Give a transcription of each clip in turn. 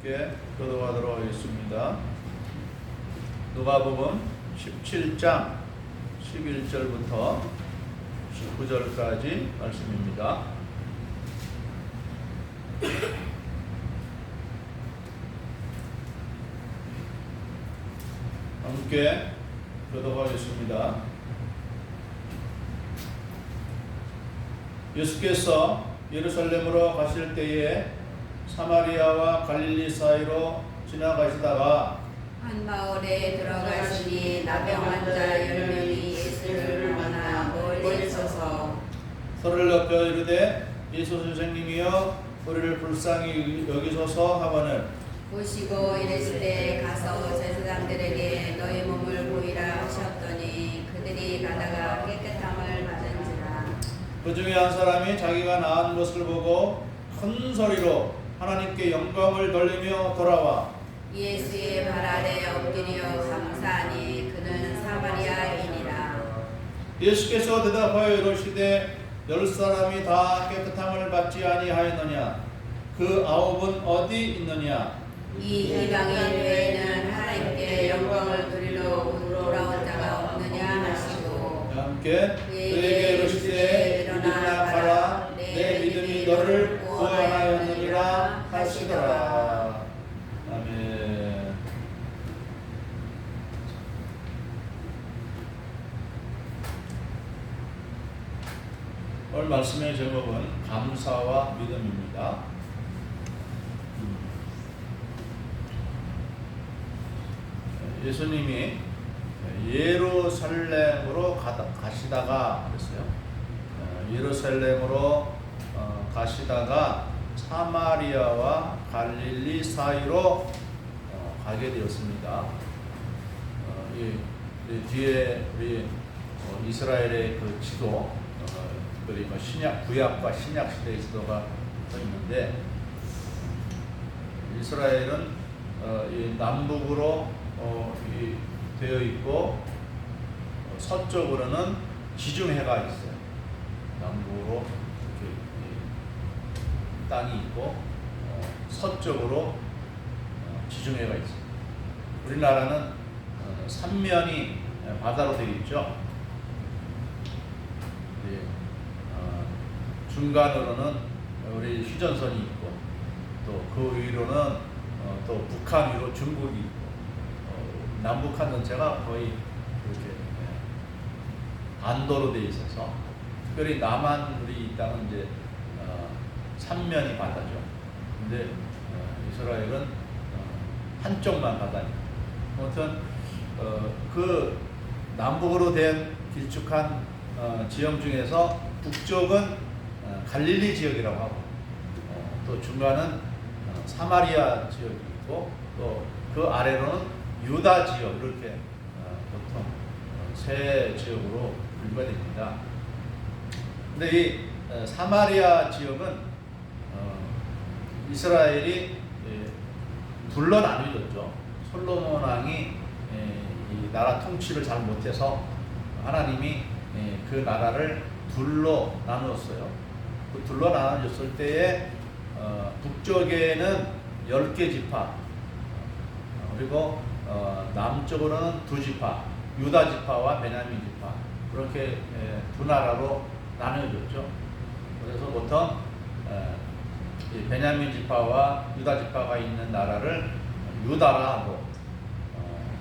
함께 교도하도록 하겠습니다. 누가복음 17장 11절부터 19절까지 말씀입니다. 함께 교도하겠습니다. 예수께서 예루살렘으로 가실 때에 사마리아와 갈릴리 사이로 지나가시다가 한 마을에 들어가시니 나병 환자 10명이 예수를 만나 멀리 서서 서를 높여 이르되 예수 선생님이여 우리를 불쌍히 여기소서 하거늘 보시고 이르시되 가서 제사장들에게 너희 몸을 보이라 하셨더니 그들이 가다가 깨끗함을 받은지라. 그 중에 한 사람이 자기가 나은 것을 보고 큰 소리로 하나님께 영광을 돌리며 돌아와 예수의 발 아래 엎드려 감사하니 그는 사마리아인이라. 예수께서 대답하여 이르시되 10사람이 다 깨끗함을 받지 아니하였느냐 그 9은 어디 있느냐 이 이방인 외에는 하나님께 영광을 돌리러 돌아온 자가 없느냐 하시고 함께 그에게 이르시되 일어나 가라 내 믿음이 너를 구원하였느니라 하시더라. 아멘. 오늘 말씀의 제목은 감사와 믿음입니다. 예수님이 예루살렘으로 가시다가 그랬어요. 예루살렘으로 가시다가 사마리아와 갈릴리 사이로 가게 되었습니다. 뒤에 우리 이스라엘의 그 지도, 특별히 신약 구약과 신약 시대의 지도가 있는데 이스라엘은 이 남북으로 되어 있고 서쪽으로는 지중해가 있어요. 남북으로 이렇게 땅이 있고 서쪽으로 지중해가 있어요. 우리나라는 삼면이 바다로 되어 있죠. 중간으로는 우리 휴전선이 있고 또 그 위로는 또 북한 위로 중국이 있고 남북한 전체가 거의 이렇게 반도로 되어 있어서 특별히 남한 우리 이 땅은 이제 삼면이 바다죠. 근데 이스라엘은 한쪽만 바다니까. 아무튼 그 남북으로 된 길쭉한 지형 중에서 북쪽은 갈릴리 지역이라고 하고 또 중간은 사마리아 지역이 있고 또 그 아래로는 유다 지역 이렇게 보통 세 지역으로 분류가 됩니다. 근데 이 사마리아 지역은 이스라엘이 둘로 나뉘어졌죠. 솔로몬 왕이 이 나라 통치를 잘 못해서 하나님이 그 나라를 둘로 나누었어요. 그 둘로 나눠졌을 때에 북쪽에는 10개 지파 그리고 남쪽으로는 2지파 유다 지파와 베냐민 지파 그렇게 두 나라로 나누어졌죠. 그래서 보통 베냐민 지파와 유다 지파가 있는 나라를 유다라 하고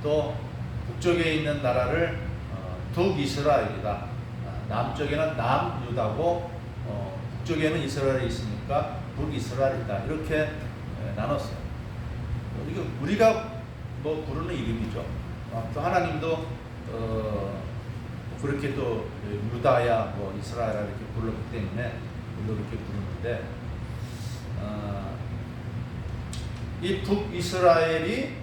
또 북쪽에 있는 나라를 북이스라엘이다. 남쪽에는 남유다고 북쪽에는 이스라엘이 있으니까 북이스라엘이다. 이렇게 나눴어요. 이거 우리가 뭐 부르는 이름이죠. 또 하나님도 그렇게 또 유다야 뭐 이스라엘아 이렇게 불렀기 때문에 우리도 그렇게 부르는데 이 북이스라엘이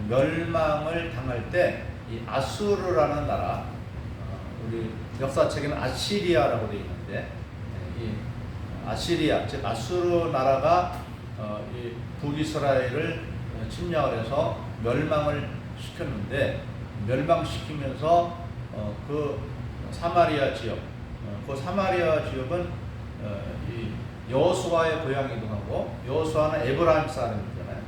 멸망을 당할 때 이 아수르라는 나라 우리 역사책에는 아시리아라고 되어 있는데 이 아시리아 즉 아수르 나라가 이 북이스라엘을 침략을 해서 멸망을 시켰는데 멸망시키면서 그 사마리아 지역 그 사마리아 지역은 이 여호수아의 고향이기도 하고 여호수아는 에브라임 사람이잖아요.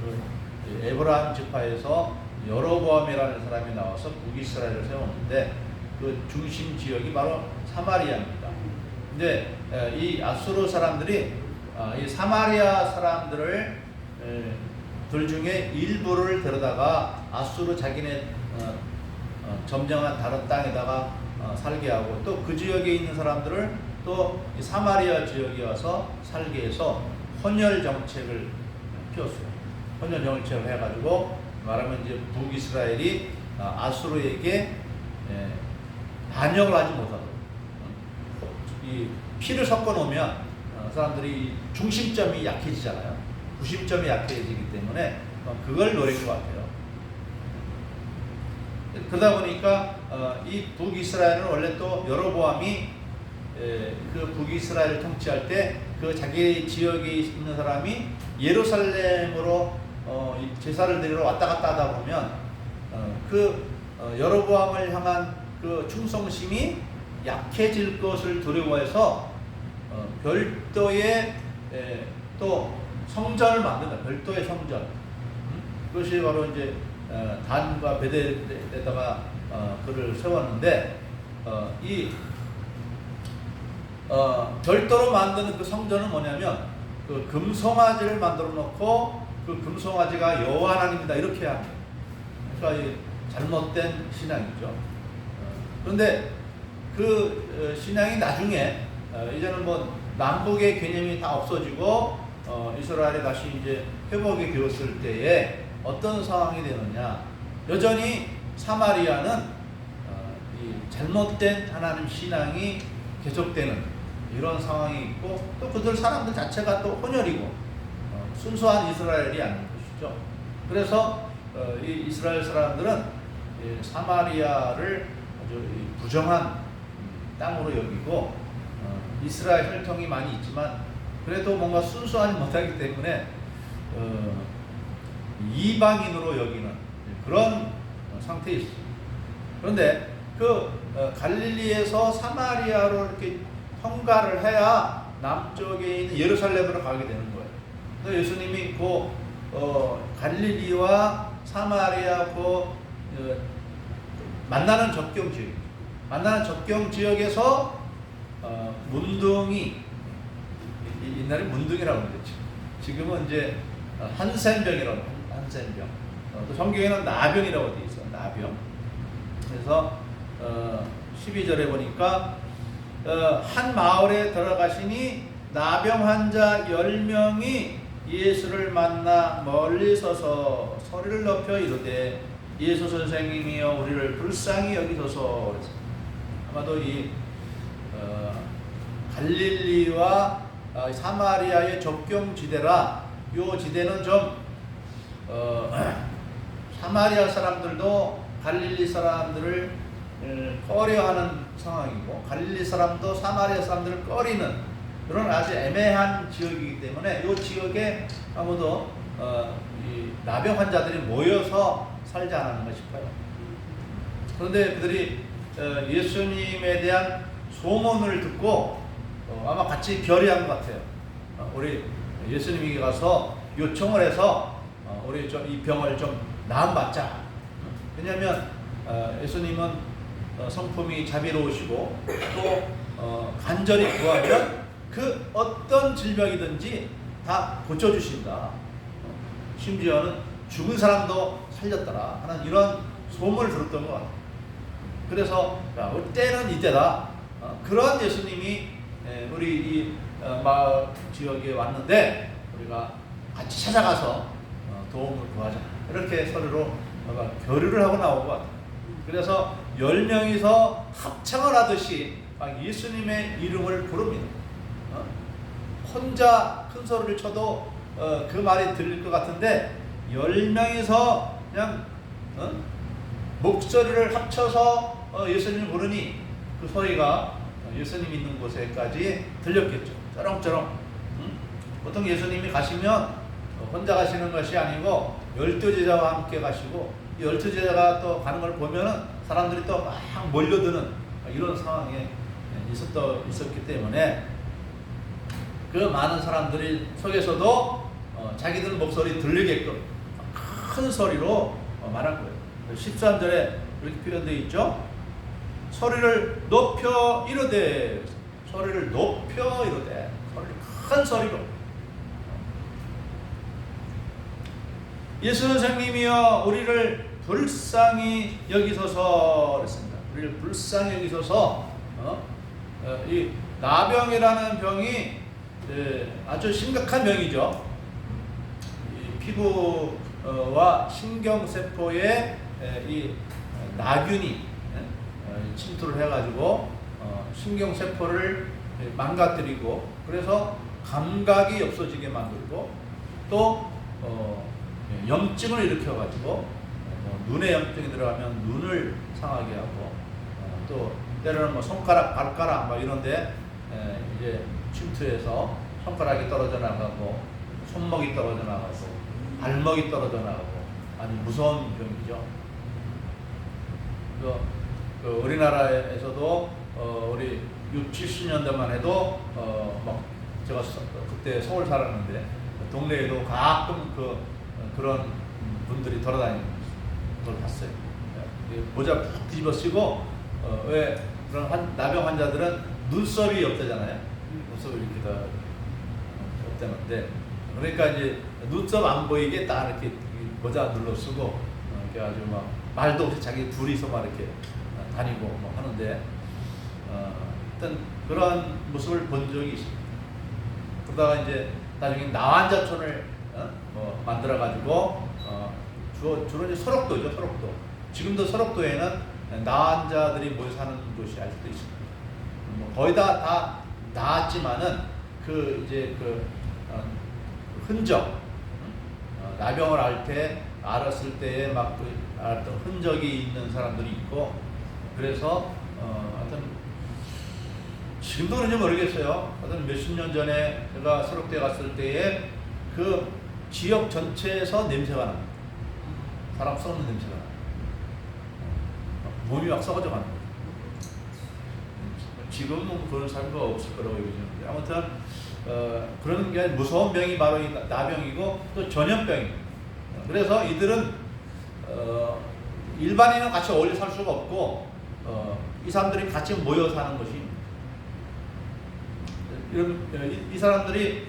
그 에브라임 지파에서 여로보암이라는 사람이 나와서 북이스라엘을 세웠는데 그 중심 지역이 바로 사마리아입니다. 근데 이 아수르 사람들이 이 사마리아 사람들을 들 중에 일부를 데려다가 아수르 자기네 점령한 다른 땅에다가 살게 하고 또 그 지역에 있는 사람들을 또 이 사마리아 지역에 와서 살게 해서 혼혈 정책을 피웠어요. 혼혈 정책을 해가지고 말하면 이제 북이스라엘이 아수르에게 반역을 하지 못하도록 이 피를 섞어 놓으면 사람들이 중심점이 약해지잖아요. 구심점이 약해지기 때문에 그걸 노린 것 같아요. 그러다 보니까 이 북이스라엘은 원래 또 여로보암이 그 북이스라엘을 통치할 때 그 자기 지역에 있는 사람이 예루살렘으로 제사를 드리러 왔다 갔다 하다 보면 여로보암을 향한 그 충성심이 약해질 것을 두려워해서 별도의 또 성전을 만든다. 별도의 성전. 그것이 바로 이제 단과 베델에다가 그를 세웠는데 별도로 만드는 그 성전은 뭐냐면 그 금송아지를 만들어 놓고 그 금송아지가 여호와 하나님이다 이렇게 합니다. 그러니까 잘못된 신앙이죠. 그런데 그 신앙이 나중에 이제는 뭐 남북의 개념이 다 없어지고 이스라엘이 다시 이제 회복이 되었을 때에 어떤 상황이 되느냐? 여전히 사마리아는 이 잘못된 하나님 신앙이 계속되는 이런 상황이 있고 또 그들 사람들 자체가 또 혼혈이고 순수한 이스라엘이 아닌 것이죠. 그래서 이 이스라엘 사람들은 사마리아를 아주 부정한 땅으로 여기고 이스라엘 혈통이 많이 있지만 그래도 뭔가 순수하지 못하기 때문에 이방인으로 여기는 그런 상태에 있습니다. 그런데 그 갈릴리에서 사마리아로 이렇게 통과를 해야 남쪽에 있는 예루살렘으로 가게 되는 거예요. 그래서 예수님이 그 갈릴리와 사마리아 만나는 접경 지역에서 문둥이 옛날에 문둥이라고 그랬죠. 지금은 이제 한센병이라고 한센병. 또 성경에는 나병이라고 되어 있어요. 나병. 그래서 12절에 보니까 한 마을에 들어가시니 나병 환자 10명이 예수를 만나 멀리 서서 소리를 높여 이르되 예수 선생님이여 우리를 불쌍히 여기소서. 아마도 이 갈릴리와 사마리아의 접경지대라. 이 지대는 좀 사마리아 사람들도 갈릴리 사람들을 꺼려하는 상황이고 갈릴리 사람도 사마리아 사람들을 꺼리는 그런 아주 애매한 지역이기 때문에 이 지역에 아무도 이 나병 환자들이 모여서 살지 않았는가 싶어요. 그런데 그들이 예수님에 대한 소문을 듣고 아마 같이 결의한 것 같아요. 우리 예수님에게 가서 요청을 해서 우리 좀 이 병을 좀 나음받자. 왜냐하면 예수님은 성품이 자비로우시고 또 간절히 구하면 그 어떤 질병이든지 다 고쳐주신다. 심지어는 죽은 사람도 살렸더라 하는 이런 소문을 들었던 것 같아요. 그래서 때는 이때다. 그런 예수님이 우리 이 마을 지역에 왔는데 우리가 같이 찾아가서 도움을 구하자. 이렇게 서로로 교류를 하고 나온 것 같아요. 그래서 10명이서 합창을 하듯이 막 예수님의 이름을 부릅니다. 혼자 큰 소리를 쳐도 그 말이 들릴 것 같은데 10명이서 그냥 목소리를 합쳐서 예수님을 부르니 그 소리가 예수님 있는 곳에까지 들렸겠죠. 쩌렁쩌렁. 보통 예수님이 가시면 혼자 가시는 것이 아니고 12제자와 함께 가시고 12제자가 또 가는 걸 보면은 사람들이 또 막 몰려드는 이런 상황에 있었기 때문에 그 많은 사람들이 속에서도 자기들 목소리 들리게끔 큰 소리로 말한 거예요. 13절에 이렇게 표현되어 있죠. 소리를 높여 이르되, 소리를 높여 이르되, 소리를 큰 소리로. 예수 선생님이여 우리를 불쌍히 여기소서 그랬습니다. 우리를 불쌍히 여기소서. 이 나병이라는 병이 아주 심각한 병이죠. 이 피부와 신경세포에 이 나균이 침투를 해가지고 신경세포를 망가뜨리고, 그래서 감각이 없어지게 만들고, 또 염증을 일으켜가지고 눈에 염증이 들어가면 눈을 상하게 하고, 또 때로는 뭐 손가락, 발가락 막 이런데 이제 침투해서 손가락이 떨어져 나가고, 손목이 떨어져 나가고, 발목이 떨어져 나가고, 아주 무서운 병이죠. 그 우리나라에서도 우리 6, 70년대만 해도 막 제가 그때 서울 살았는데 동네에도 가끔 그런 분들이 돌아다니는 걸 봤어요. 모자 푹 뒤집어 쓰고, 왜 그런 나병 환자들은 눈썹이 없대잖아요. 눈썹이 이렇게 다 없대는데, 그러니까 이제 눈썹 안 보이게 딱 이렇게 모자 눌러 쓰고, 이렇게 아주 막 말도 없이 자기 둘이서만 이렇게 다니고 뭐 하는데, 어떤 그런 모습을 본 적이 있습니다. 그러다가 이제 나중에 나환자촌을 뭐 만들어 가지고 주로 이제 설옥도죠, 설옥도. 지금도 설옥도에는 나환자들이 모여 사는 곳이 아직도 있습니다. 뭐 거의 다 나았지만은 이제 흔적, 나병을 앓았을 때에 막 앓았던 흔적이 있는 사람들이 있고, 그래서 하여튼 지금도 그런지 모르겠어요. 하여튼 몇십 년 전에 제가 설옥대 갔을 때에 그 지역 전체에서 냄새가 납니다. 사람 썩는 냄새가 납니다. 몸이 막 썩어져 가는 거예요. 지금은 그런 사람도 없을 거라고 여기는데, 아무튼 그런 게 무서운 병이 바로 이 나병이고, 또 전염병입니다. 그래서 이들은 일반인은 같이 어울려 살 수가 없고, 이 사람들이 같이 모여 사는 것이, 이 사람들이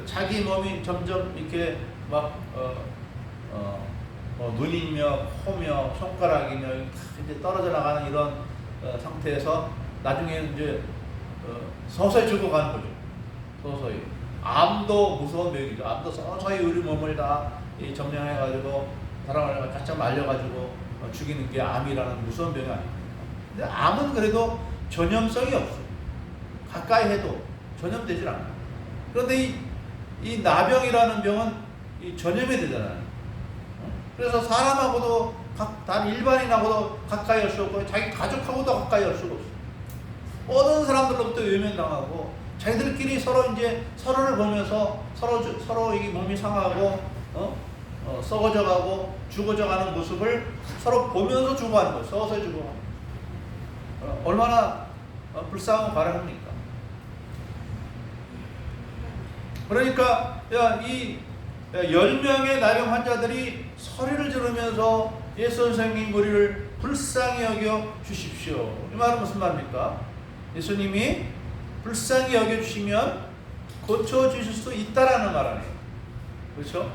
자기 몸이 점점 이렇게 막 눈이며 코며 손가락이며 이제 떨어져 나가는 이런 상태에서 나중에 이제 서서히 죽어가는 거죠. 서서히. 암도 무서운 병이죠. 암도 서서히 우리 몸을 다 점령해가지고 사람을 가짜 말려가지고 죽이는 게 암이라는 무서운 병이 아닙니다. 근데 암은 그래도 전염성이 없어요. 가까이 해도 전염되질 않아요. 그런데 이 나병이라는 병은 전염이 되잖아요. 그래서 사람하고도, 단 일반인하고도 가까이 할 수 없고, 자기 가족하고도 가까이 할 수가 없어요. 모든 사람들로부터 외면당하고, 자기들끼리 서로 이제 서로를 보면서 서로 이 몸이 상하고, 썩어져 가고, 죽어져 가는 모습을 서로 보면서 죽어가는 거예요. 서서히 죽어가는 거예요. 얼마나 불쌍하고 가련합니까? 그러니까 이 10명의 나병 환자들이 소리를 지르면서 예수 선생님 우리를 불쌍히 여겨 주십시오. 이 말은 무슨 말입니까? 예수님이 불쌍히 여겨 주시면 고쳐 주실 수 있다라는 말 아니에요. 그렇죠?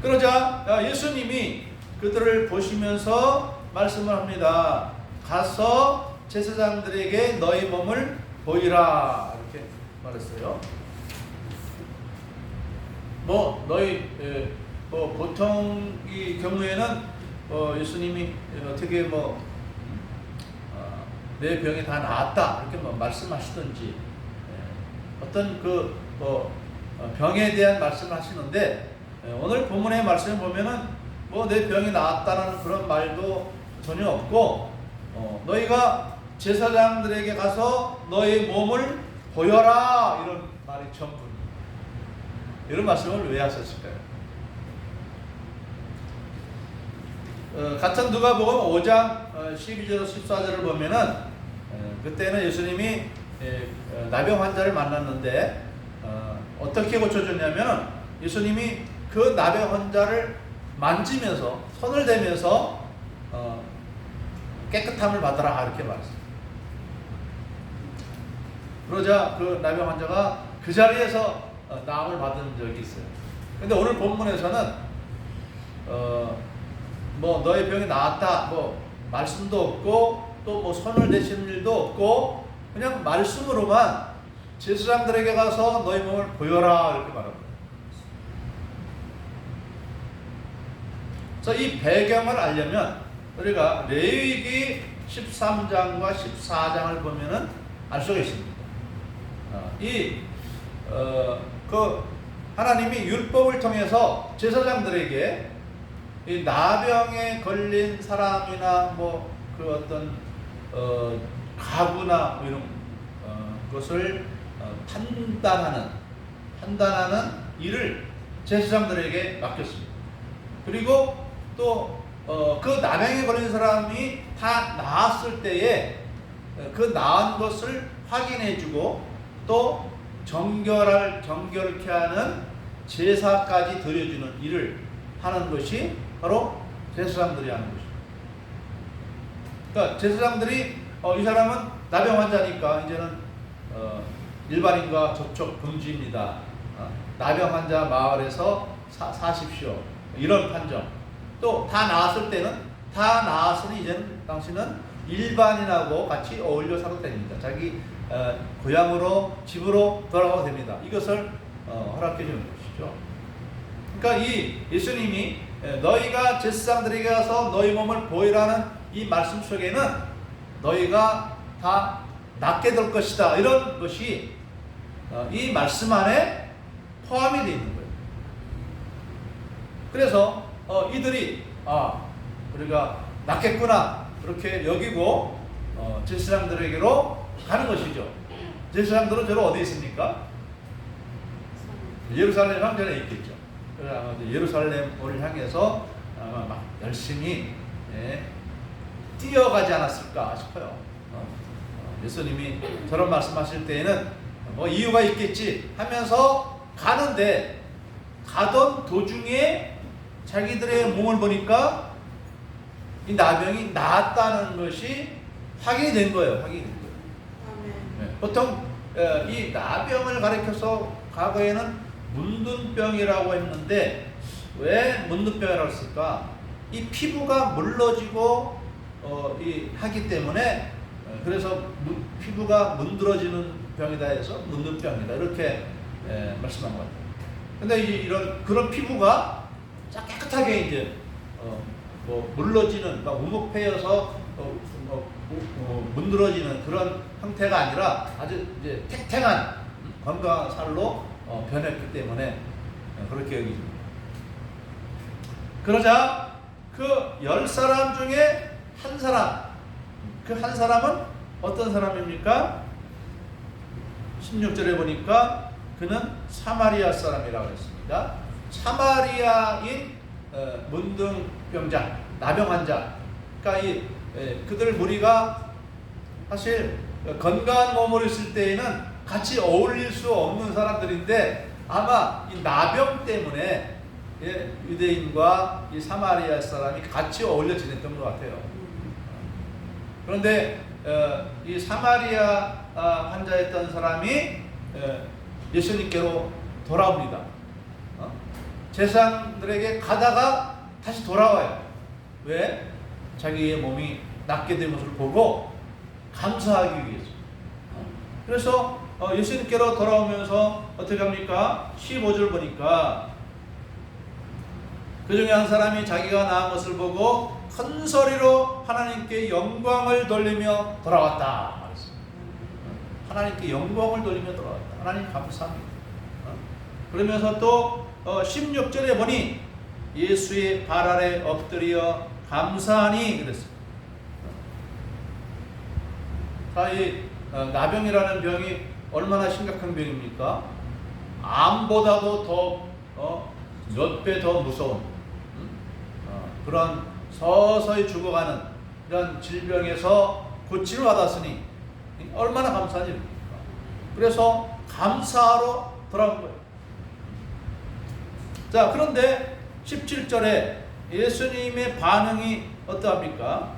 그러자 예수님이 그들을 보시면서 말씀을 합니다. 가서 제사장들에게 너희 몸을 보이라, 이렇게 말했어요. 너희 보통 이 경우에는 예수님이 어떻게 내 병이 다 나았다 이렇게 말씀하시든지, 어떤 병에 대한 말씀을 하시는데, 오늘 본문의 말씀을 보면은 내 병이 나았다는 그런 말도 전혀 없고, 너희가 제사장들에게 가서 너희 몸을 보여라, 이런 말이 전부. 이런 말씀을 왜 하셨을까요? 같은 누가복음 5장 12절 14절을 보면은 그때는 예수님이 나병 환자를 만났는데 어떻게 고쳐줬냐면, 예수님이 그 나병 환자를 만지면서 손을 대면서 깨끗함을 받으라 이렇게 말했습니다. 그러자 그 나병 환자가 그 자리에서 나음을 받은 적이 있어요. 근데 오늘 본문에서는 뭐 너의 병이 나았다 뭐 말씀도 없고 또 뭐 손을 대시는 일도 없고 그냥 말씀으로만 제사장들에게 가서 너희 몸을 보여라 이렇게 말합니다. 그래서 이 배경을 알려면 우리가 레위기 13장과 14장을 보면은 알 수가 있습니다. 그 하나님이 율법을 통해서 제사장들에게 이 나병에 걸린 사람이나 뭐 그 어떤 가구나 뭐 이런 것을 판단하는 일을 제사장들에게 맡겼습니다. 그리고 또 그 나병에 걸린 사람이 다 나았을 때에 그 나은 것을 확인해주고 또 정결케 하는 제사까지 드려주는 일을 하는 것이 바로 제사장들이 하는 것입니다. 그러니까 제사장들이 이 사람은 나병 환자니까 이제는 일반인과 접촉 금지입니다. 나병 환자 마을에서 사십시오. 이런 판정. 또 다 나았을 때는 다 나았으니 이제는 당신은 일반인하고 같이 어울려 살아도 됩니다. 자기 고향으로 집으로 돌아가도 됩니다. 이것을 허락해 주는 것이죠. 그러니까 이 예수님이 너희가 제사장들에게 가서 너희 몸을 보이라는 이 말씀 속에는 너희가 다 낫게 될 것이다 이런 것이 이 말씀 안에 포함이 되어 있는 거예요. 그래서 이들이 우리가 낫겠구나 그렇게 여기고 제사장들에게로 가는 것이죠. 제사장들은 주로 어디 있습니까? 예루살렘 성전에 있겠죠. 그래서 예루살렘을 향해서 아마 막 열심히 뛰어가지 않았을까 싶어요. 예수님이 저런 말씀하실 때에는 뭐 이유가 있겠지 하면서 가는데 가던 도중에 자기들의 몸을 보니까 이 나병이 나았다는 것이 확인이 된 거예요. 보통 이 나병을 가리켜서 과거에는 문둥병이라고 했는데 왜 문둥병이라고 했을까? 이 피부가 물러지고 하기 때문에 그래서 피부가 문드러지는 병이다 해서 문둥병이다 이렇게 말씀한 것 같아요. 근데 이제 그런 피부가 깨끗하게 이제 뭐 물러지는 우묵패여서 문드러지는 그런 형태가 아니라 아주 이제 탱탱한 건강한 살로 변했기 때문에 그렇게 여기집니다. 그러자 그 10사람 중에 한 사람, 그 한 사람은 어떤 사람입니까? 16절에 보니까 그는 사마리아 사람이라고 했습니다. 사마리아인 문둥병자, 나병 환자. 그러니까 그들 무리가 사실 건강한 몸으로 있을 때에는 같이 어울릴 수 없는 사람들인데 아마 이 나병 때문에 유대인과 이 사마리아 사람이 같이 어울려 지냈던 것 같아요. 그런데 이 사마리아 환자였던 사람이 예수님께로 돌아옵니다. 제사장들에게 가다가 다시 돌아와요. 왜? 자기의 몸이 낫게 된 것을 보고 감사하기 위해서. 그래서 예수님께로 돌아오면서 어떻게 합니까? 15절 보니까 그 중에 한 사람이 자기가 나은 것을 보고 큰 소리로 하나님께 영광을 돌리며 돌아왔다 말했습니다. 하나님께 영광을 돌리며 돌아왔다. 하나님 감사합니다. 그러면서 또 16절에 보니 예수의 발 아래 엎드려 감사하니 그랬습니다. 이 나병이라는 병이 얼마나 심각한 병입니까? 암보다도 더 몇 배 더 무서운 그런 서서히 죽어가는 이런 질병에서 고침을 받았으니 얼마나 감사한 일입니까? 그래서 감사하러 돌아온 거예요. 자, 그런데 17절에 예수님의 반응이 어떠합니까?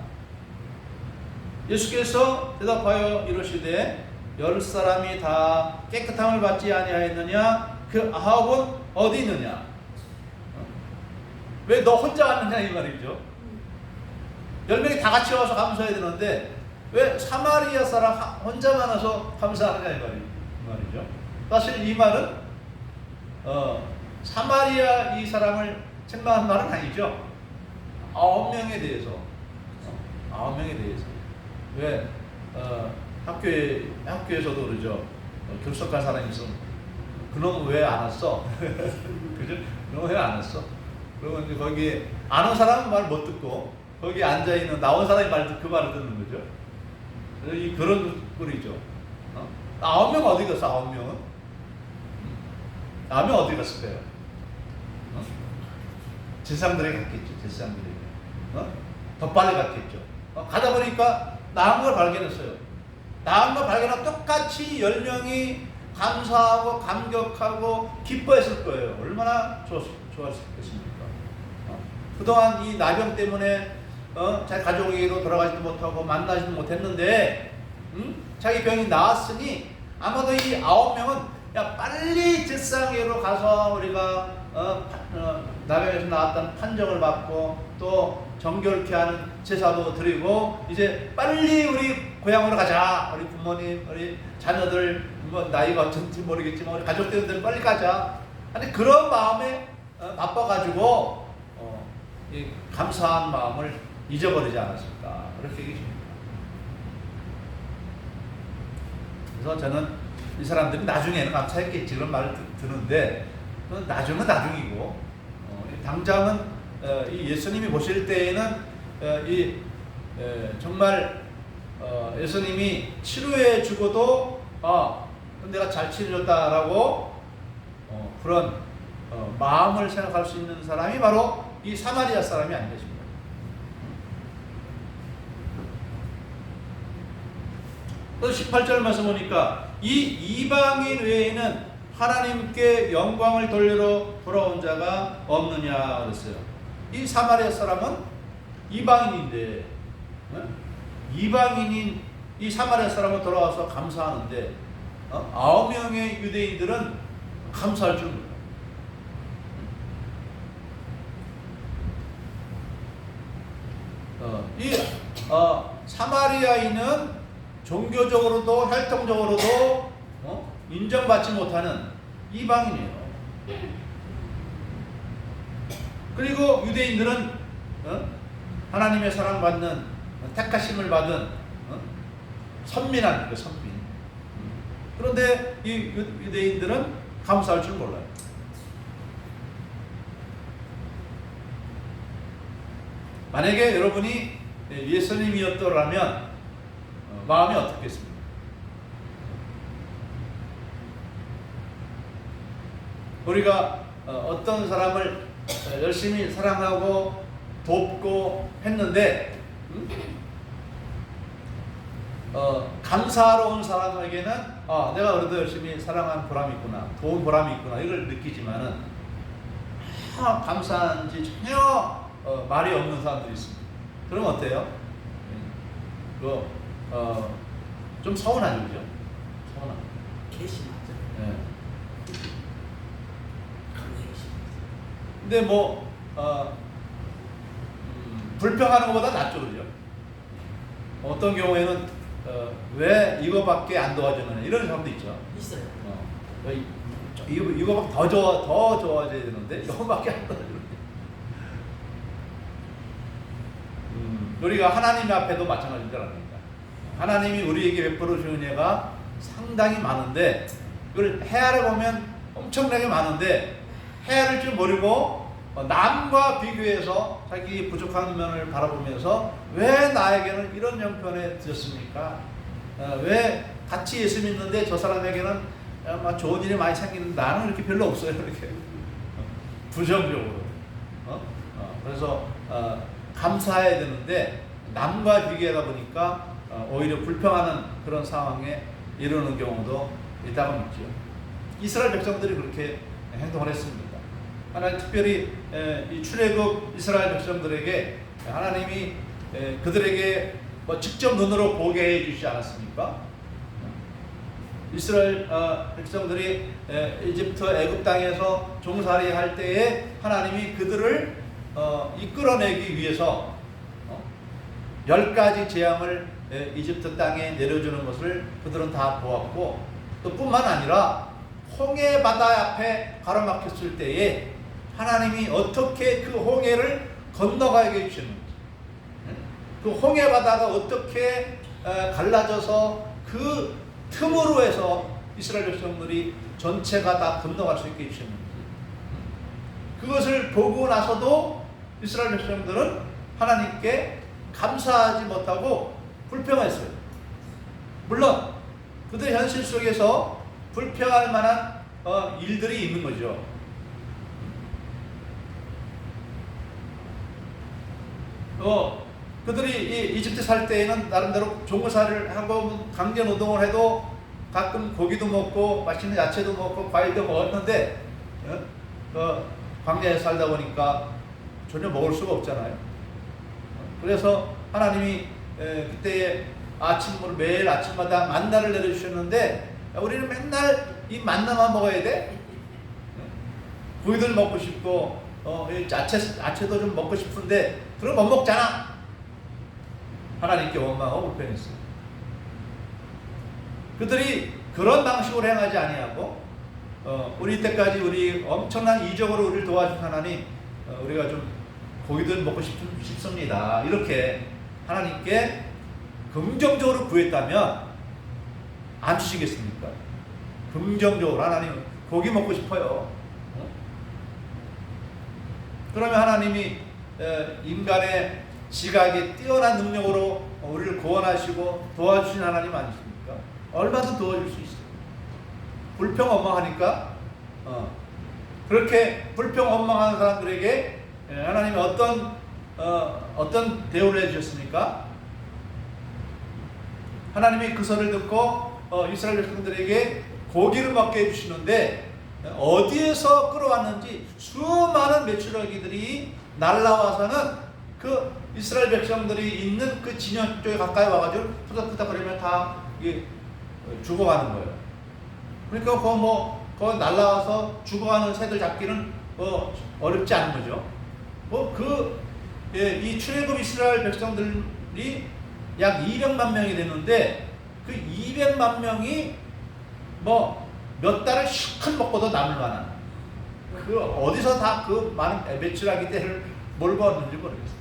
예수께서 대답하여 이르시되 10사람이 다 깨끗함을 받지 아니하였느냐? 그 9은 어디 있느냐? 왜 너 혼자 왔느냐 이 말이죠. 10명이 다 같이 와서 감사해야 되는데 왜 사마리아 사람 혼자만 와서 감사하느냐 이 말이죠. 사실 이 말은 사마리아 이 사람을 책망한 말은 아니죠. 9명에 대해서 9명에 대해서 왜 학교에서도 그러죠. 결석한 사람이 있으면 그놈 왜 안 왔어? 그죠? 그놈 왜 안 왔어? 그러면 이제 거기에 안 온 사람은 말 못 듣고 거기에 앉아 있는 나온 사람이 그 말을 듣는 거죠. 이 그런 꼴이죠. 9명 어디 갔어? 9명은? 9명 어디 갔을까요? 제사장들에게 갔겠죠. 제사장들에게. 더 빨리 갔겠죠. 가다 보니까 나은 걸 발견했어요. 나은 걸 발견하고 똑같이 10명이 감사하고 감격하고 기뻐했을 거예요. 얼마나 좋았겠습니까? 그동안 이 나병 때문에 자기 가족에게로 돌아가지도 못하고 만나지도 못했는데 자기 병이 나았으니 아마도 이 9명은 야 빨리 제사장에게로 가서 우리가 나병에서 나왔다는 판정을 받고 또 정결케 하는 제사도 드리고 이제 빨리 우리 고향으로 가자. 우리 부모님, 우리 자녀들 뭐 나이가 어쩐지 모르겠지만 우리 가족들 빨리 가자. 근데 그런 마음에 바빠가지고 이 감사한 마음을 잊어버리지 않았을까 그렇게 얘기합니다. 그래서 저는 이 사람들이 나중에는 감사했겠지 그런 말을 듣는데 나중은 나중이고 당장은 이 예수님이 보실 때에는 정말 예수님이 치료해 주고도 내가 잘 치료했다라고 그런 마음을 생각할 수 있는 사람이 바로 이 사마리아 사람이 아니겠습니까? 또 18절 말씀 보니까 이 이방인 외에는 하나님께 영광을 돌리러 돌아온 자가 없느냐 그랬어요. 이 사마리아 사람은 이방인인데 이방인인 이 사마리아 사람은 돌아와서 감사하는데 9명의 유대인들은 감사할 줄 몰라요. 이 사마리아인은 종교적으로도 혈통적으로도 인정받지 못하는 이방인이에요. 그리고 유대인들은 하나님의 사랑받는 택하심을 받은 선민한 그 선민. 그런데 이 유대인들은 감사할 줄 몰라요. 만약에 여러분이 예수님이었더라면 마음이 어떻겠습니까? 우리가 어떤 사람을 열심히 사랑하고 돕고 했는데 감사하러 온 사람에게는 내가 그래도 열심히 사랑한 보람이 있구나, 도운 보람이 있구나 이걸 느끼지만은 감사한지 전혀 말이 없는 사람들이 있습니다. 그럼 어때요? 좀 서운하죠, 그죠? 서운하죠. 개심하죠. 네. 근데 불평하는 것보다 낫죠, 그죠? 어떤 경우에는 왜 이거밖에 안 도와주느냐 이런 사람도 있죠. 있어요. 이거밖에 더 좋아져야 되는데 이거밖에 안 도와주는데. 우리가 하나님 앞에도 마찬가지인 줄 압니다. 하나님이 우리에게 베풀어 주는 은혜가 상당히 많은데 그걸 헤아려 보면 엄청나게 많은데 헤아릴 줄 모르고 남과 비교해서 자기 부족한 면을 바라보면서 왜 나에게는 이런 형편에 드셨습니까? 왜 같이 예수 믿는데 저 사람에게는 좋은 일이 많이 생기는데 나는 이렇게 별로 없어요. 이렇게 부정적으로. 그래서 감사해야 되는데 남과 비교하다 보니까 오히려 불평하는 그런 상황에 이르는 경우도 있다고 믿죠. 이스라엘 백성들이 그렇게 행동을 했습니다. 하나님 특별히 이 출애굽 이스라엘 백성들에게 하나님이 그들에게 뭐 직접 눈으로 보게 해주지 않았습니까? 이스라엘 백성들이 이집트 애굽 땅에서 종살이 할 때에 하나님이 그들을 이끌어내기 위해서 10가지 재앙을 이집트 땅에 내려주는 것을 그들은 다 보았고, 또 뿐만 아니라 홍해 바다 앞에 가로막혔을 때에 하나님이 어떻게 그 홍해를 건너가게 해주셨는지, 그 홍해 바다가 어떻게 갈라져서 그 틈으로 해서 이스라엘 백성들이 전체가 다 건너갈 수 있게 해주셨는지, 그것을 보고 나서도 이스라엘 백성들은 하나님께 감사하지 못하고 불평했어요. 물론 그들의 현실 속에서 불평할 만한 일들이 있는 거죠. 그들이 이 이집트 살 때에는 나름대로 종살이를 하고 강제 노동을 해도 가끔 고기도 먹고 맛있는 야채도 먹고 과일도 먹었는데 광야에 살다 보니까 전혀 먹을 수가 없잖아요. 그래서 하나님이 그때의 아침으로 매일 아침마다 만나를 내려주셨는데, 우리는 맨날 이 만나만 먹어야 돼? 고기들 먹고 싶고 야채도 좀 먹고 싶은데 그럼 못 먹잖아. 하나님께 원망하고 불평했어요. 그들이 그런 방식으로 행하지 아니하고 우리 때까지 우리 엄청난 이적으로 우리를 도와준 하나님, 우리가 좀 고기들 먹고 싶습니다, 이렇게 하나님께 긍정적으로 구했다면 안 주시겠습니까? 긍정적으로 하나님 고기 먹고 싶어요. 그러면 하나님이 인간의 지각에 뛰어난 능력으로 우리를 구원하시고 도와주신 하나님 아니십니까? 얼마든 도와줄 수 있어요. 불평 원망하니까 그렇게 불평 원망하는 사람들에게 하나님이 어떤 대우를 해주셨습니까? 하나님이 그 소리를 듣고 이스라엘 백성들에게 고기를 먹게 해주시는데, 어디에서 끌어왔는지 수많은 메추라기들이 날라와서는 그 이스라엘 백성들이 있는 그 진영 쪽에 가까이 와가지고 푸닥푸닥거리면 다 이게 죽어가는 거예요. 그러니까 그거 날라와서 죽어가는 새들 잡기는 어렵지 않은 거죠. 이 출애굽 이스라엘 백성들이 약 200만 명이 됐는데, 그 200만 명이 몇 달을 실컷 먹고도 남을 만한, 그 어디서 다 그 많은 메추라기 떼를 몰고 왔는지 모르겠어요.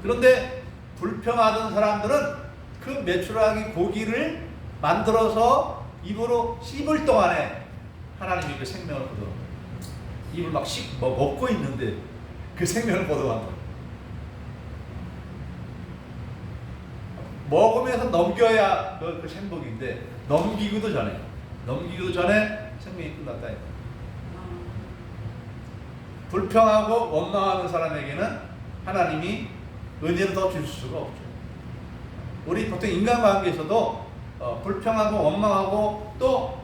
그런데 불평하던 사람들은 그 메추라기 고기를 만들어서 입으로 씹을 동안에 하나님이 그 생명을 거둬간 거예요. 입을 막 먹고 있는데 그 생명을 거둬간 거예요. 먹으면서 넘겨야 그 행복인데 넘기기도 전에 생명이 끝났다. 불평하고 원망하는 사람에게는 하나님이 은혜를 더 줄 수가 없죠. 우리 보통 인간관계에서도 불평하고 원망하고 또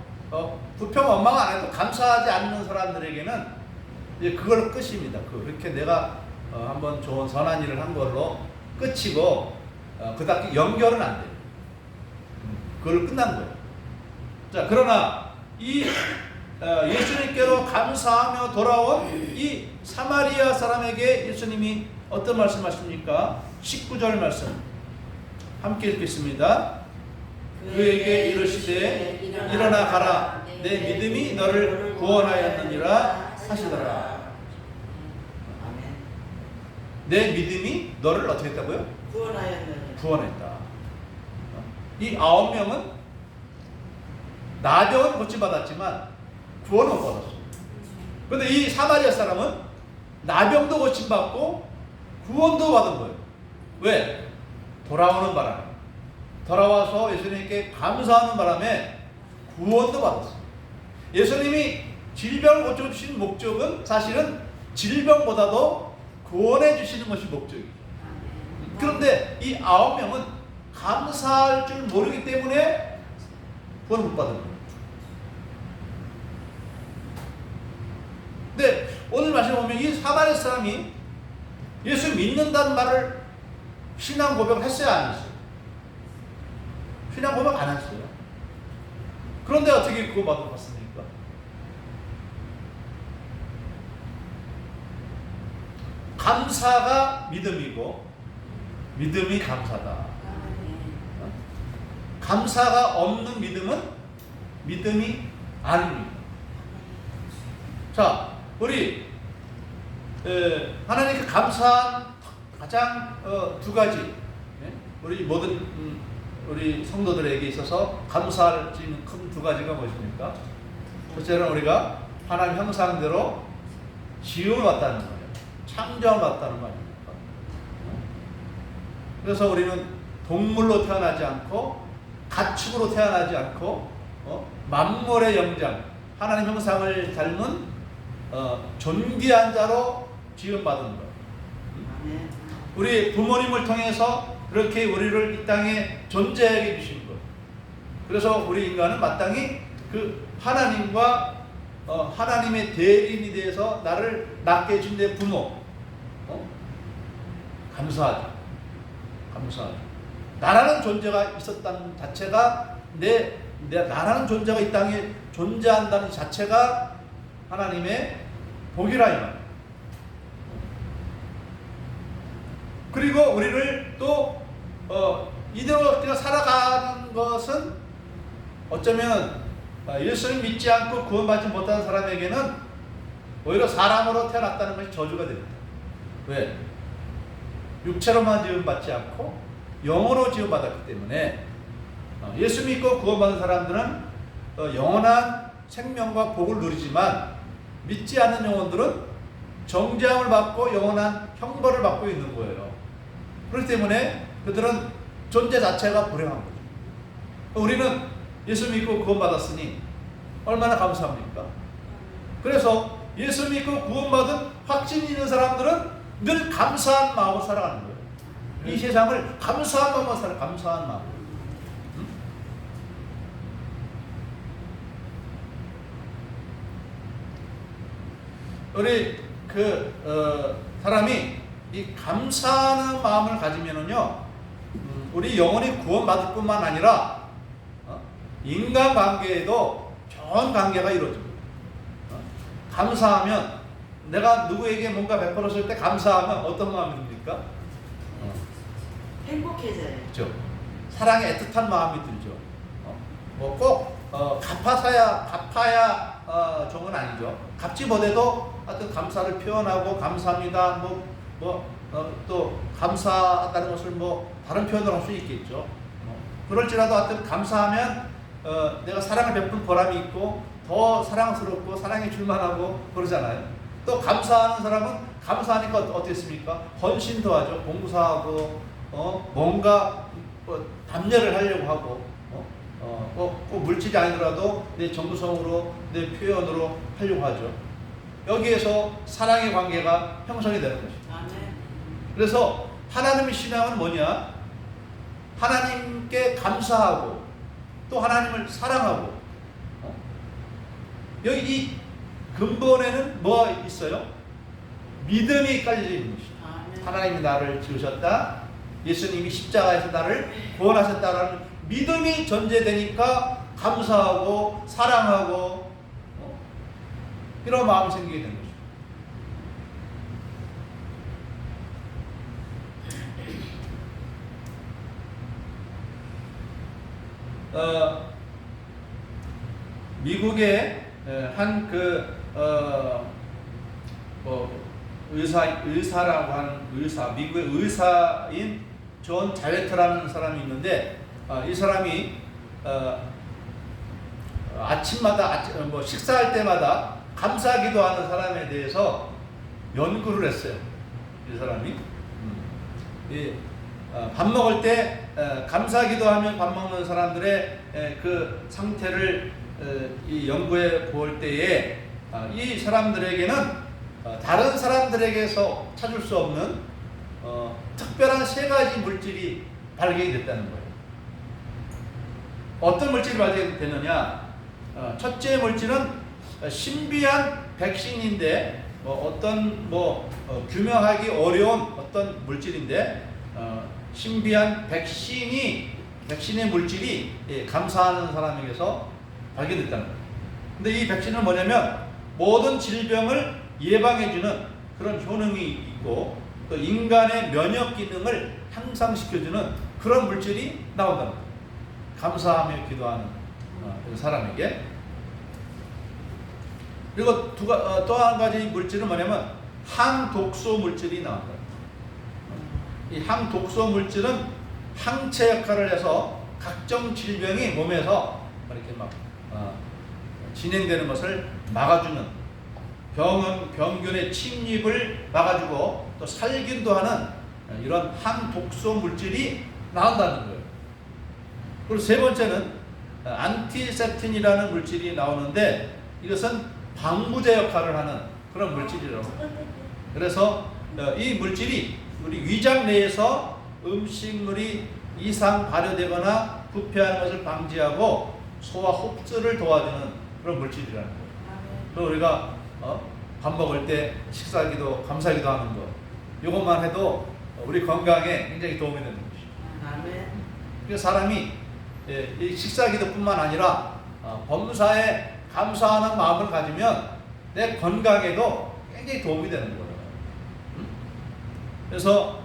불평 원망 안 해도 감사하지 않는 사람들에게는 이제 그걸로 끝입니다. 그렇게 내가 한번 좋은 선한 일을 한 걸로 끝이고 그다음 연결은 안 돼요. 그걸로 끝난 거예요. 자, 그러나 이 예수님께로 감사하며 돌아온 이 사마리아 사람에게 예수님이 어떤 말씀하십니까? 19절 말씀 함께 읽겠습니다. 그에게 이르시되 일어나 가라, 내 믿음이 너를 구원하였느니라 하시더라. 내 믿음이 너를 어떻게 했다고요? 구원했다. 이 9명은 나병은 고침받았지만 구원은 못 받았어. 그런데 이 사마리아 사람은 나병도 고침받고 구원도 받은 거예요. 왜? 돌아오는 바람에, 돌아와서 예수님께 감사하는 바람에 구원도 받았어요. 예수님이 질병을 고쳐주신 목적은 사실은 질병보다도 구원해 주시는 것이 목적이에요. 그런데 이 9명은 감사할 줄 모르기 때문에 구원을 못 받은 거예요. 근데 오늘 말씀 보면 이 사마리아 사람이 예수 믿는다는 말을 신앙 고백을 했어요, 안 했어요? 신앙 고백 안 했어요. 그런데 어떻게 구원받아 봤습니까? 감사가 믿음이고 믿음이 감사다. 감사가 없는 믿음은 믿음이 아닙니다. 자, 우리 하나님께 감사한 가장 두 가지, 우리 모든 우리 성도들에게 있어서 감사할 수 있는 큰 두 가지가 무엇입니까? 첫째는 우리가 하나님 형상대로 지음을 받다는 거예요. 창조를 받다는 말입니다. 그래서 우리는 동물로 태어나지 않고 가축으로 태어나지 않고 만물의 영장, 하나님 형상을 닮은 존귀한 자로 지음받은 거예요. 우리 부모님을 통해서 그렇게 우리를 이 땅에 존재하게 주신 거예요. 그래서 우리 인간은 마땅히 그 하나님과 하나님의 대리인이 돼서 나를 낳게 해준 내 부모, 감사하죠. 감사하죠. 나라는 존재가 있었다는 자체가 나라는 존재가 이 땅에 존재한다는 자체가 하나님의 복이라 이 말이에요. 그리고 우리를 또 이대로 그냥 살아가는 것은 어쩌면 예수를 믿지 않고 구원받지 못하는 사람에게는 오히려 사람으로 태어났다는 것이 저주가 됩니다. 왜? 육체로만 지음받지 않고 영으로 지음받았기 때문에 예수 믿고 구원받은 사람들은 영원한 생명과 복을 누리지만 믿지 않는 영혼들은 정죄함을 받고 영원한 형벌을 받고 있는 거예요. 그렇기 때문에 그들은 존재 자체가 불행한 거죠. 우리는 예수 믿고 구원받았으니 얼마나 감사합니까? 그래서 예수 믿고 구원받은 확신이 있는 사람들은 늘 감사한 마음으로 살아가는 거예요. 이 세상을 감사한 마음으로 살아요. 감사한 마음. 우리 사람이 이 감사하는 마음을 가지면은요, 우리 영혼이 구원받을 뿐만 아니라 인간관계에도 좋은 관계가 이루어집니다. 감사하면, 내가 누구에게 뭔가 베풀었을 때 감사하면 어떤 마음이 듭니까? 행복해져요. 그렇죠. 사랑의 애틋한 마음이 들죠. 뭐 꼭 갚아야 좋은 건 아니죠. 갚지 못해도 하여튼 감사를 표현하고 감사합니다. 또 감사하다는 것을 다른 표현을 할 수 있겠죠. 그럴지라도 하여튼 감사하면 내가 사랑을 베푼 보람이 있고 더 사랑스럽고 사랑해 줄만하고 그러잖아요. 또 감사하는 사람은 감사하니까 어떻습니까? 헌신도 하죠. 봉사하고 뭔가 답례를 하려고 하고 꼭 물질이 아니더라도 내 정성으로 내 표현으로 하려고 하죠. 여기에서 사랑의 관계가 형성이 되는 것이죠. 그래서 하나님의 신앙은 뭐냐? 하나님께 감사하고 또 하나님을 사랑하고 여기 이 근본에는 뭐가 있어요? 믿음이 깔려져 있는 것이죠. 하나님이 나를 지으셨다. 예수님이 십자가에서 나를 구원하셨다라는 믿음이 전제되니까 감사하고 사랑하고 이런 마음이 생기게 되는 것이죠. 미국의 한 의사라고 하는 미국의 의사인 존 자웨트라는 사람이 있는데, 이 사람이 아침마다 식사할 때마다 감사기도하는 사람에 대해서 연구를 했어요. 이 사람이 밥 먹을 때 감사기도하면 밥 먹는 사람들의 그 상태를 이 연구해 볼 때에 이 사람들에게는 다른 사람들에게서 찾을 수 없는 특별한 세 가지 물질이 발견이 됐다는 거예요. 어떤 물질이 발견되느냐? 첫째 물질은 신비한 백신인데 어떤 규명하기 어려운 어떤 물질인데 신비한 백신의 물질이 감사하는 사람에게서 발견됐다는 거예요. 근데 이 백신은 뭐냐면 모든 질병을 예방해주는 그런 효능이 있고 또 인간의 면역 기능을 향상시켜주는 그런 물질이 나온다는 거예요. 감사하며 기도하는 그 사람에게. 그리고 또 한 가지 물질은 뭐냐면 항독소 물질이 나온다. 이 항독소 물질은 항체 역할을 해서 각종 질병이 몸에서 이렇게 막 진행되는 것을 막아주는 병균의 침입을 막아주고 또 살균도 하는 이런 항독소 물질이 나온다는 거예요. 그리고 세 번째는 안티셉틴이라는 물질이 나오는데 이것은 방부제 역할을 하는 그런 물질이라고. 그래서 이 물질이 우리 위장 내에서 음식물이 이상 발효되거나 부패하는 것을 방지하고 소화 흡수를 도와주는 그런 물질이라는 거예요. 그리고 우리가 밥 먹을 때 식사기도 감사기도 하는 거, 이것만 해도 우리 건강에 굉장히 도움이 되는 것이죠. 그래서 사람이 이 식사기도뿐만 아니라 범사에 감사하는 마음을 가지면 내 건강에도 굉장히 도움이 되는 거예요. 그래서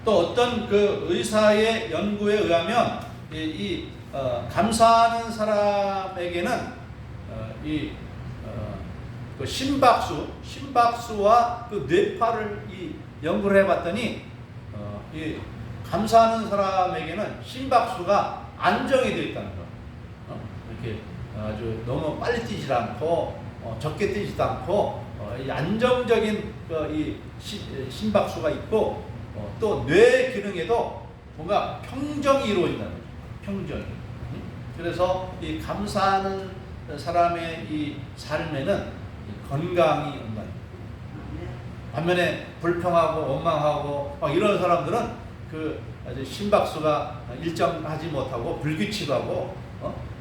또 어떤 그 의사의 연구에 의하면 감사하는 사람에게는 그 심박수와 그 뇌파를 연구를 해봤더니 이 감사하는 사람에게는 심박수가 안정이 되어 있다는 거. 이렇게 아주 너무 빨리 뛰지 않고 적게 뛰지도 않고 이 안정적인 이 심박수가 있고 또 뇌 기능에도 뭔가 평정이 이루어진다는 거죠. 평정이. 그래서 이 감사하는 사람의 이 삶에는 건강이 온다는 거예요. 반면에 불평하고 원망하고 막 이런 사람들은 그 심박수가 일정하지 못하고 불규칙하고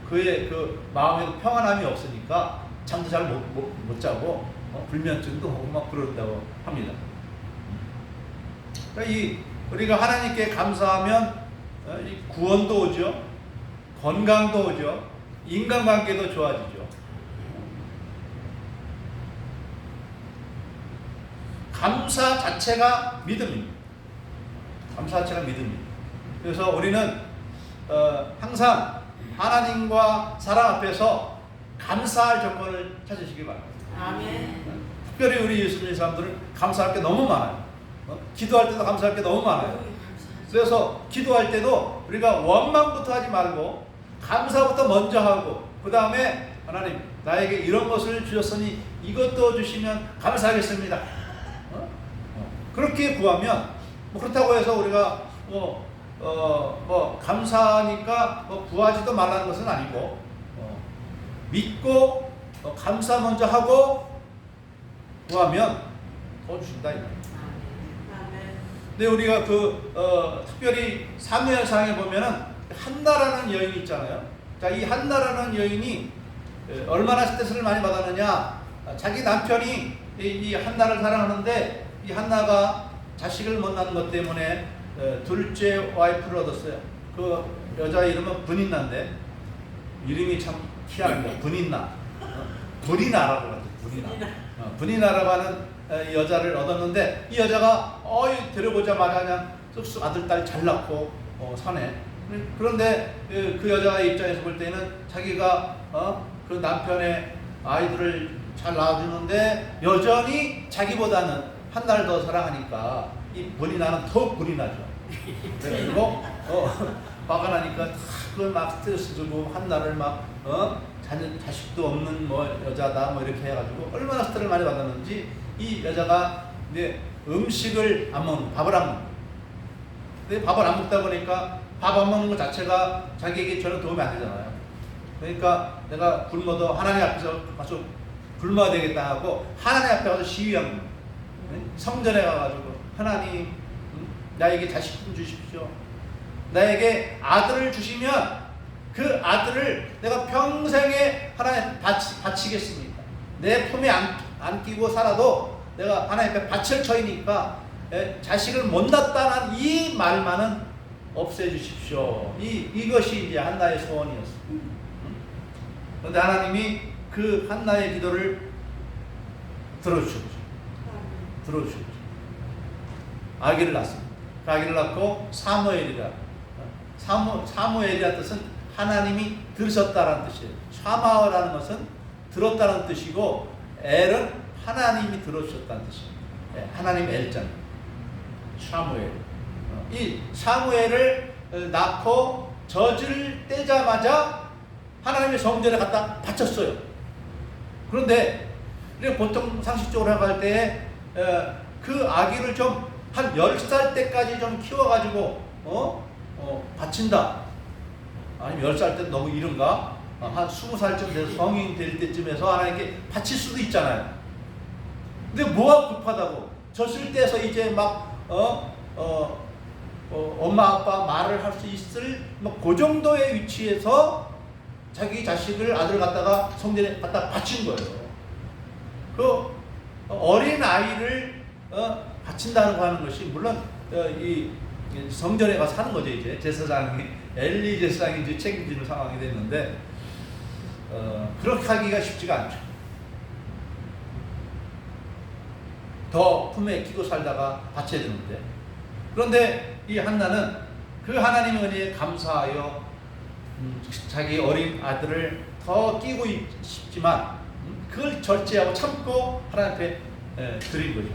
그의 그 마음에도 평안함이 없으니까 잠도 잘 못 자고 불면증도 오고 막 그런다고 합니다. 그러니까 우리가 하나님께 감사하면 이 구원도 오죠, 건강도 오죠, 인간관계도 좋아지죠. 감사 자체가 믿음입니다. 감사 자체가 믿음입니다. 그래서 우리는 항상 하나님과 사람 앞에서 감사할 조건을 찾으시기 바랍니다. 아멘. 특별히 우리 예수 믿는 사람들은 감사할 게 너무 많아요. 기도할 때도 감사할 게 너무 많아요. 그래서 기도할 때도 우리가 원망부터 하지 말고 감사부터 먼저 하고 그 다음에 하나님 나에게 이런 것을 주셨으니 이것도 주시면 감사하겠습니다. 그렇게 구하면 그렇다고 해서 우리가 감사하니까 구하지도 말라는 것은 아니고 믿고 감사 먼저 하고 구하면 더 주신다. 근데 우리가 특별히 사무엘상에 보면은 한나라는 여인이 있잖아요. 자, 이 한나라는 여인이 얼마나 스트레스를 많이 받았느냐. 자기 남편이 이 한나를 사랑하는데 이 한나가 자식을 못 낳는 것 때문에 둘째 와이프를 얻었어요. 그 여자 이름은 분인나인데 이름이 참 희한합니다. 분인나. 분이나라고 하죠. 분이나라고 하는 여자를 얻었는데 이 여자가 데려보자마자 그냥 쑥쑥 아들 딸 잘 낳고 사네. 그런데 그 여자의 입장에서 볼 때는 자기가 그 남편의 아이들을 잘 낳아주는데 여전히 자기보다는 한나를 더 사랑하니까 이 분이나는 더욱 분이 나죠. 그리고 화가 나니까 막 스트레스 주고 한나를 막 자식도 없는 여자다 이렇게 해가지고 얼마나 스트레스를 많이 받았는지 이 여자가 이제 음식을 안 먹는, 밥을 안 먹는. 근데 밥을 안 먹다 보니까 밥 안 먹는 것 자체가 자기에게 전혀 도움이 안 되잖아요. 그러니까 내가 굶어도 하나님 앞에서 가서 굶어야 되겠다 하고 하나님 앞에 가서 시위한 거예요. 성전에 가가지고 하나님 나에게 자식 좀 주십시오. 나에게 아들을 주시면 그 아들을 내가 평생에 하나님 바치겠습니다. 내 품에 안기고 살아도 내가 하나님 앞에 바칠 터이니까 자식을 못 낳다는 이 말만은 없애주십시오. 이것이 이제 한나의 소원이었습니다. 그런데 하나님이 그 한나의 기도를 들어주셨죠. 아기를 낳습니다. 그 아기를 낳고 사무엘이라. 사무엘이라는 뜻은 하나님이 들으셨다라는 뜻이에요. 샤마어라는 것은 들었다는 뜻이고, 엘은 하나님이 들어주셨다는 뜻이에요. 하나님 엘자는 사무엘. 이 사무엘을 낳고 젖을 떼자마자 하나님의 성전에 갖다 바쳤어요. 그런데 보통 상식적으로 할 때 그 아기를 좀 한 10살 때까지 좀 키워가지고 바친다. 아니면 10살 때 너무 이른가? 한 20살쯤 돼서 성인 될 때쯤에서 하나님께 바칠 수도 있잖아요. 근데 뭐가 급하다고? 젖을 떼서 이제 막 엄마 아빠 말을 할 수 있을 그 정도의 위치에서 자기 자식을 아들 갖다가 성전에 갖다 바친 거예요. 그 어린 아이를 바친다는 거 하는 것이 물론 이 성전에 가서 하는 거죠. 이제 제사장이 엘리 제사장이 이제 책임지는 상황이 됐는데 그렇게 하기가 쉽지가 않죠. 더 품에 끼고 살다가 바쳐야 되는데, 그런데 이 한나는 그 하나님의 은혜에 감사하여 자기 어린 아들을 더 끼고 싶지만 그걸 절제하고 참고 하나님 앞에 드린 거죠.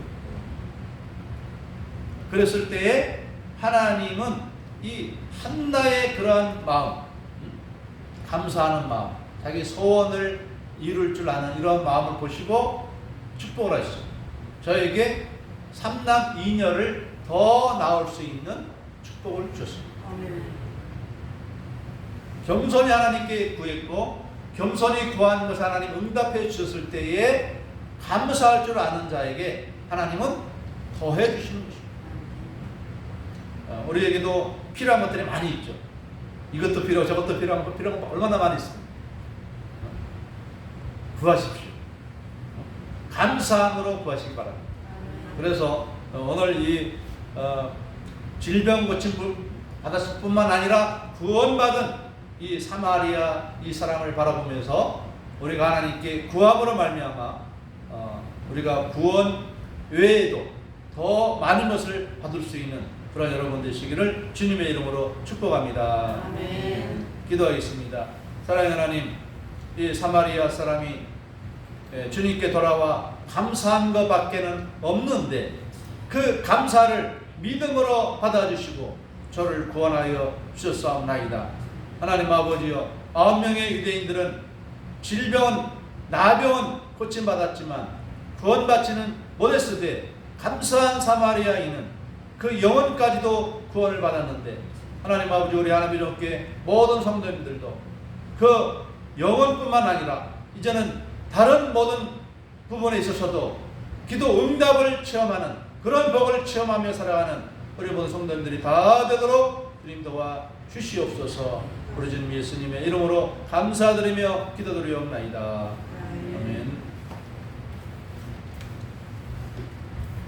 그랬을 때에 하나님은 이 한나의 그러한 마음, 감사하는 마음, 자기 소원을 이룰 줄 아는 이러한 마음을 보시고 축복을 하시죠. 저에게 3남 2녀를 더 낳을 수 있는 축복을 주셨습니다. 겸손히 하나님께 구했고 겸손히 구한 것을 하나님 응답해 주셨을 때에 감사할 줄 아는 자에게 하나님은 더해 주시는 것입니다. 우리에게도 필요한 것들이 많이 있죠. 이것도 필요하고 저것도 필요한 거 얼마나 많이 있습니다. 구하십시오. 감사함으로 구하시기 바랍니다. 그래서 오늘 이 질병 고침 받았을 뿐만 아니라 구원받은 이 사마리아 이 사람을 바라보면서 우리가 하나님께 구함으로 말미암아 우리가 구원 외에도 더 많은 것을 받을 수 있는 그런 여러분 되시기를 주님의 이름으로 축복합니다. 아멘. 기도하겠습니다. 사랑하는 하나님, 이 사마리아 사람이 주님께 돌아와 감사한 것밖에는 없는데 그 감사를 믿음으로 받아주시고 저를 구원하여 주셨사옵나이다. 하나님 아버지여, 9명의 유대인들은 질병은 나병은 고침받았지만 구원받지는 못했으되 감사한 사마리아인은 그 영혼까지도 구원을 받았는데, 하나님 아버지, 우리 하나님 함께 모든 성도님들도 그 영혼뿐만 아니라 이제는 다른 모든 부분에 있어서도 기도 응답을 체험하는 그런 복을 체험하며 살아가는 우리 모든 성도님들이 다 되도록 주님 도와 주시옵소서. 우리 주님 예수님의 이름으로 감사드리며 기도드리옵나이다.